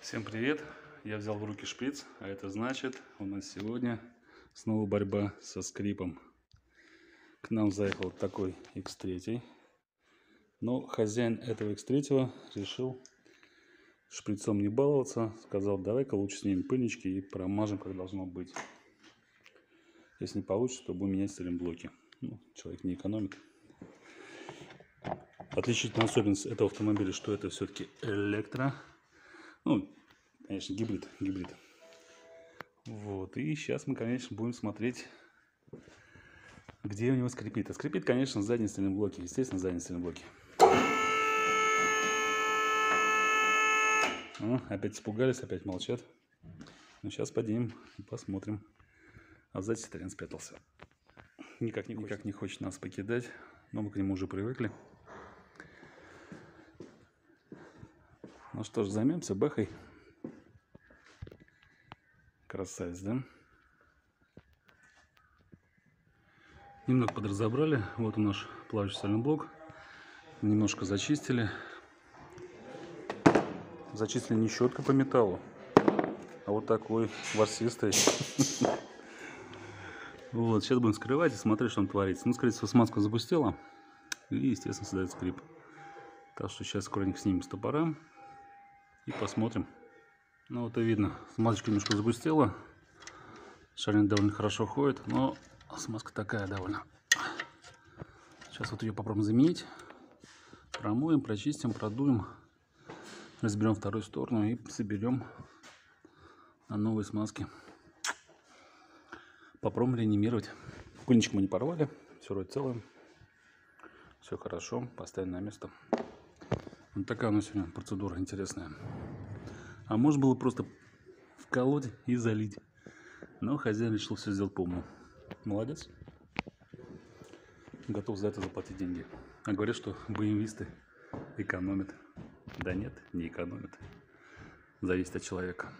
Всем привет! Я взял в руки шприц, а это значит, у нас сегодня снова борьба со скрипом. К нам заехал такой X3, но хозяин этого X3 решил шприцом не баловаться, сказал, давай-ка лучше снимем пыльнички и промажем, как должно быть. Если не получится, то будем менять сайлентблоки. Человек не экономит. Отличительная особенность этого автомобиля, что это все-таки электро. Конечно, гибрид. Вот, и сейчас мы, конечно, будем смотреть, где у него скрипит. А скрипит, конечно, задние сайлентблоки. Естественно, задние сайлентблоки. Опять испугались, опять молчат. Ну, сейчас поднимем и посмотрим. А сзади Citroёn спрятался. Никак не хочет нас покидать, но мы к нему уже привыкли. Ну что ж, займемся бэхой. Красавец, да? Немного подразобрали. Вот у наш плавающий сайлентблок. Немножко зачистили. Зачистили не щеткой по металлу, а вот такой ворсистый. Вот, сейчас будем скрывать и смотреть, что там творится. Ну, скорее всего, смазка загустела и, естественно, создает скрип. Так что сейчас скоренько снимем с топора и посмотрим. Ну, вот и видно, смазочка немножко загустела. Шарин довольно хорошо ходит, но смазка такая довольно. Сейчас вот ее попробуем заменить. Промоем, прочистим, продуем. Разберем вторую сторону и соберем на новой смазке. Попробуем реанимировать. Пыльничек мы не порвали, все вроде целое. Все хорошо, поставим на место. Вот такая у нас сегодня процедура интересная. А можно было просто вколоть и залить. Но хозяин решил все сделать по уму. Молодец. Готов за это заплатить деньги. А говорят, что БМВисты экономят. Да нет, не экономят. Зависит от человека.